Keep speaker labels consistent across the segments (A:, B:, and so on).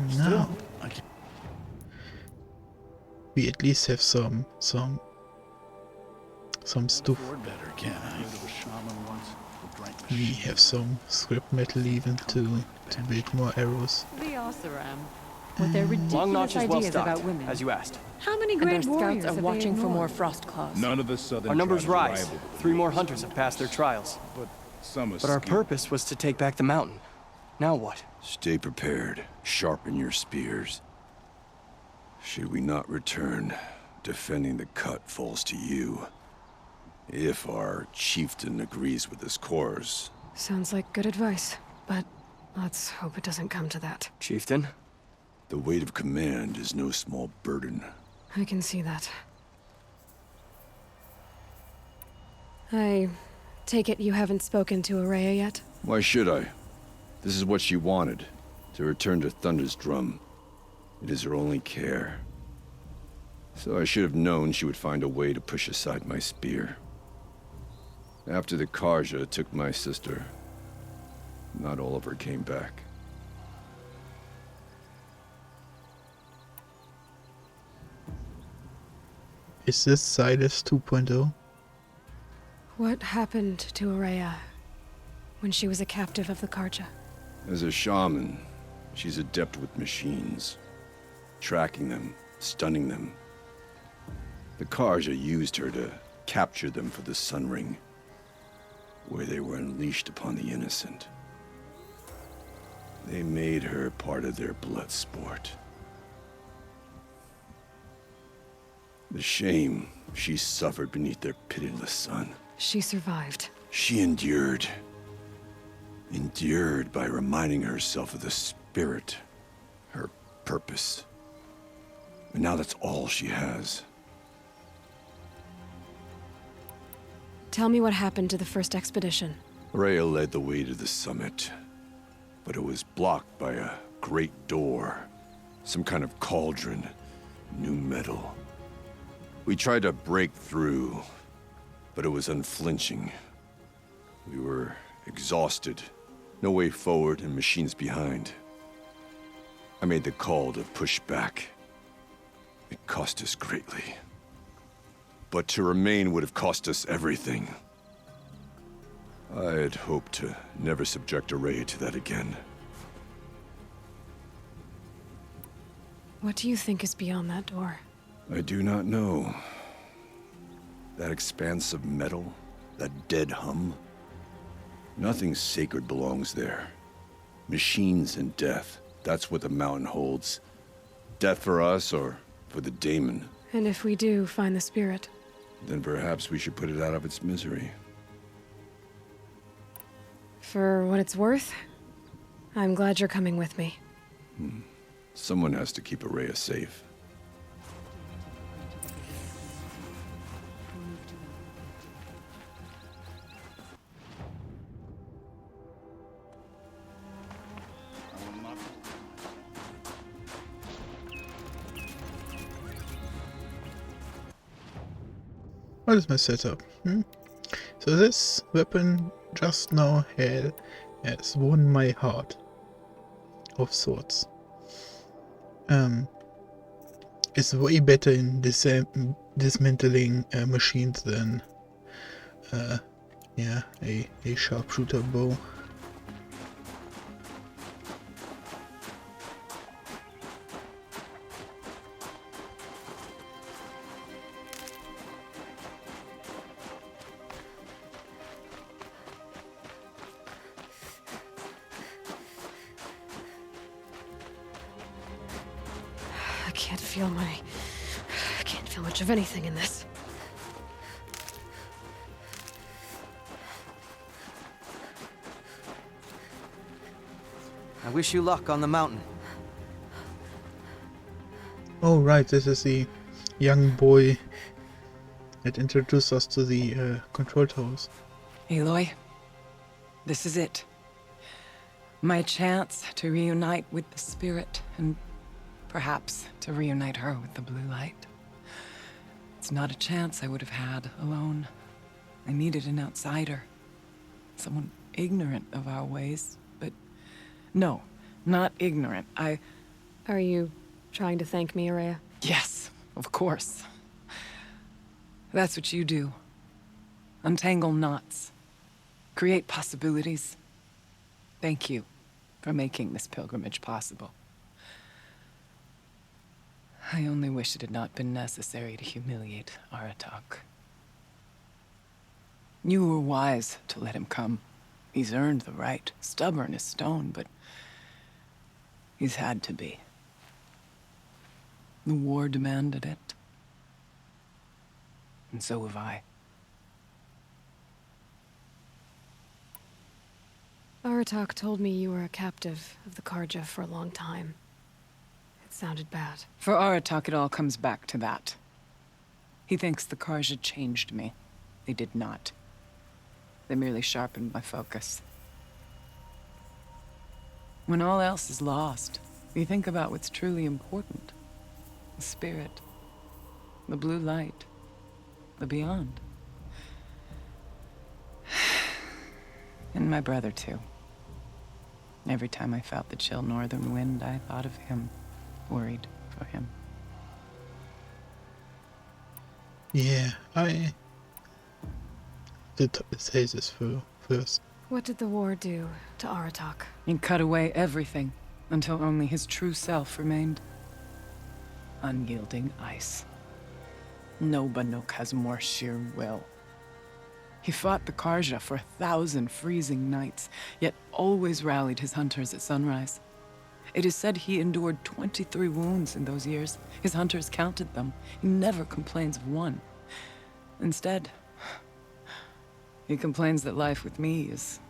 A: Still,
B: Now
A: I can't.
B: we at least have some stuff.
A: Afford better, can I? Heard of a shaman once who drank
B: We
A: machines.
B: have some scrap metal even to build more arrows.
C: The Oseram, with their ridiculous
D: Long Notch is well
C: ideas about
D: stocked,
C: women.
D: as you asked.
C: How many
E: And our
C: great warriors
E: scouts are
C: have
E: watching
C: they
E: for more
C: ignored?
E: frost claws.
F: None of the southern
D: Our numbers
F: tribes are
D: rise.
F: liable to
D: 3 more
F: this.
D: hunters have passed their trials.
F: But some
D: But our
F: escape.
D: purpose was to take back the mountain. Now what?
G: Stay prepared. Sharpen your spears. Should we not return, defending the cut falls to you. If our chieftain agrees with this course.
E: Sounds like good advice, but let's hope it doesn't come to that.
D: Chieftain?
G: The weight of command is no small burden.
E: I can see that. I take it you haven't spoken to Araya yet?
G: Why should I? This is what she wanted, to return to Thunder's Drum. It is her only care. So I should have known she would find a way to push aside my spear. After the Karja took my sister, not all of her came back.
B: Is this Silas 2.0?
E: What happened to Araya when she was a captive of the Karja?
G: As a shaman, she's adept with machines. Tracking them, stunning them. The Karja used her to capture them for the Sun Ring, where they were unleashed upon the innocent. They made her part of their blood sport. The shame she suffered beneath their pitiless sun.
E: She survived.
G: She endured. Endured by reminding herself of the spirit, her purpose. And now that's all she has.
E: Tell me what happened to the first expedition.
G: Rhea led the way to the summit, but it was blocked by a great door. Some kind of cauldron, new metal. We tried to break through, but it was unflinching. We were exhausted, no way forward and machines behind. I made the call to push back. It cost us greatly. But to remain would have cost us everything. I had hoped to never subject Araya to that again.
E: What do you think is beyond that door?
G: I do not know. That expanse of metal, that dead hum. Nothing sacred belongs there. Machines and death, that's what the mountain holds. Death for us or for the daemon.
E: And if we do find the spirit?
G: Then perhaps we should put it out of its misery.
E: For what it's worth, I'm glad you're coming with me.
G: Someone has to keep Araya safe.
B: What is my setup? So this weapon just now has won my heart of sorts. It's way better in dismantling machines than yeah, a sharpshooter bow.
E: I can't feel much of anything in this.
D: I wish you luck on the mountain.
B: Oh right, this is the young boy that introduced us to the control towers.
H: Aloy, this is it. My chance to reunite with the spirit, and perhaps to reunite her with the blue light. It's not a chance I would have had alone. I needed an outsider. Someone ignorant of our ways, but no, not ignorant.
E: Are you trying to thank me, Araya?
H: Yes, of course. That's what you do. Untangle knots. Create possibilities. Thank you for making this pilgrimage possible. I only wish it had not been necessary to humiliate Aratak. You were wise to let him come. He's earned the right. Stubborn as stone, but he's had to be. The war demanded it. And so have I.
E: Aratak told me you were a captive of the Karja for a long time. It sounded bad.
H: For Aratak, it all comes back to that. He thinks the Karja changed me. They did not. They merely sharpened my focus. When all else is lost, you think about what's truly important. The spirit. The blue light. The beyond. And my brother, too. Every time I felt the chill northern wind, I thought of him. Worried for him.
B: Yeah, I did say this first.
E: What did the war do to Aratak?
H: He cut away everything until only his true self remained. Unyielding ice. No Banuk has more sheer will. He fought the Karja for 1,000 freezing nights, yet always rallied his hunters at sunrise. It is said he endured 23 wounds in those years. His hunters counted them. He never complains of one. Instead, he complains that life with me is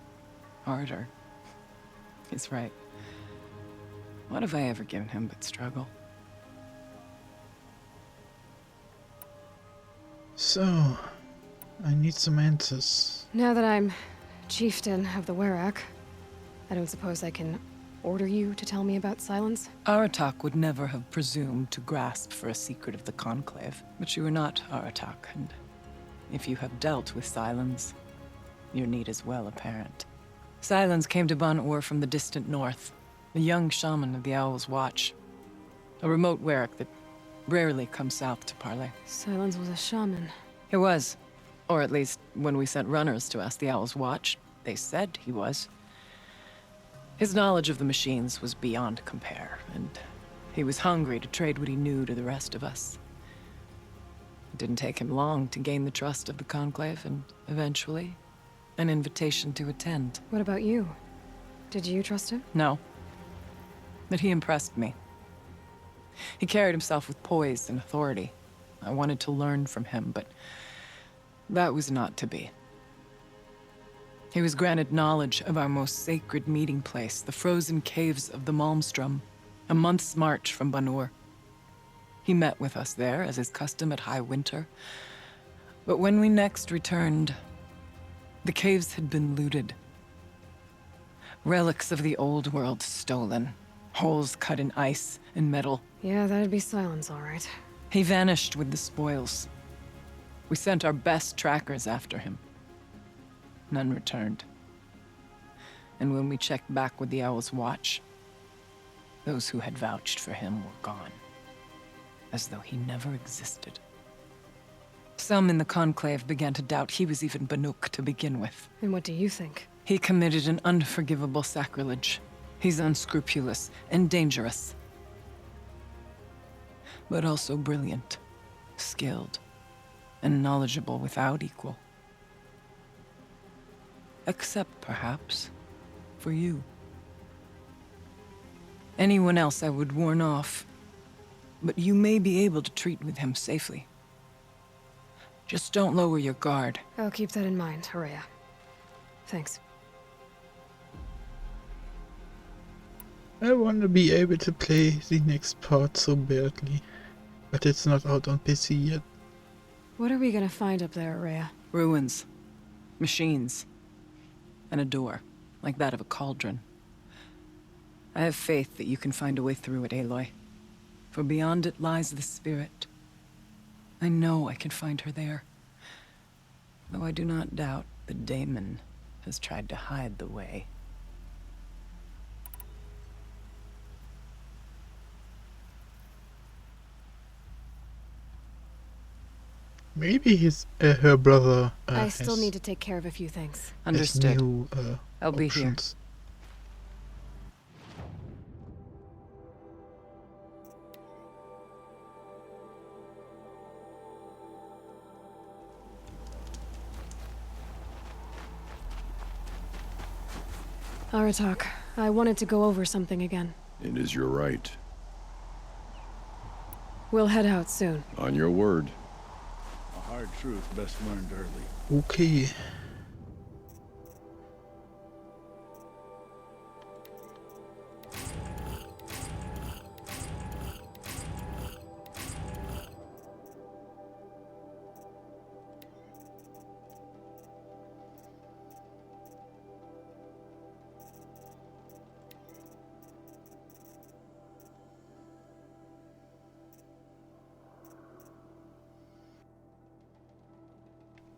H: harder. He's right. What have I ever given him but struggle?
B: So, I need some answers.
E: Now that I'm chieftain of the Werak, I don't suppose I can order you to tell me about Silence?
H: Aratak would never have presumed to grasp for a secret of the Conclave. But you are not Aratak, and if you have dealt with Silence, your need is well apparent. Silence came to Ban-Ur from the distant north, a young shaman of the Owl's Watch. A remote Werak that rarely comes south to parley.
E: Silence was a shaman.
H: He was. Or at least, when we sent runners to ask the Owl's Watch, they said he was. His knowledge of the machines was beyond compare, and he was hungry to trade what he knew to the rest of us. It didn't take him long to gain the trust of the Conclave, and eventually, an invitation to attend.
E: What about you? Did you trust him?
H: No. But he impressed me. He carried himself with poise and authority. I wanted to learn from him, but that was not to be. He was granted knowledge of our most sacred meeting place, the frozen caves of the Malmstrom, a month's march from Ban-Ur. He met with us there, as is custom at High Winter. But when we next returned, the caves had been looted. Relics of the old world stolen. Holes cut in ice and metal.
E: Yeah, that'd be Silence, all right.
H: He vanished with the spoils. We sent our best trackers after him. None returned. And when we checked back with the Owl's Watch, those who had vouched for him were gone. As though he never existed. Some in the Conclave began to doubt he was even Banuk to begin with.
E: And what do you think?
H: He committed an unforgivable sacrilege. He's unscrupulous and dangerous. But also brilliant, skilled, and knowledgeable without equal. Except, perhaps, for you. Anyone else I would warn off, but you may be able to treat with him safely. Just don't lower your guard.
E: I'll keep that in mind, Araya. Thanks.
B: I want to be able to play the next part so badly, but it's not out on PC yet.
E: What are we gonna find up there, Araya?
H: Ruins, machines, and a door, like that of a cauldron. I have faith that you can find a way through it, Aloy. For beyond it lies the spirit. I know I can find her there. Though I do not doubt that Daemon has tried to hide the way.
B: Maybe his her brother
E: I still
B: has,
E: need to take care of a few things.
B: has
H: Understood.
B: new
H: I'll be here.
B: options.
E: Aratak, I wanted to go over something again.
G: It is your right.
E: We'll head out soon.
G: On your word.
A: A hard truth best learned early.
B: Okay.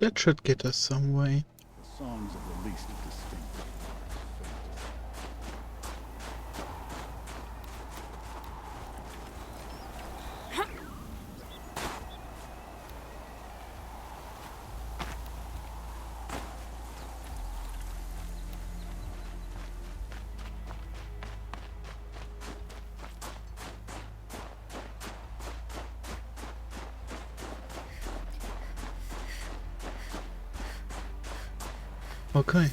B: That should get us some way.
A: The songs of the least distinct.
B: Okay.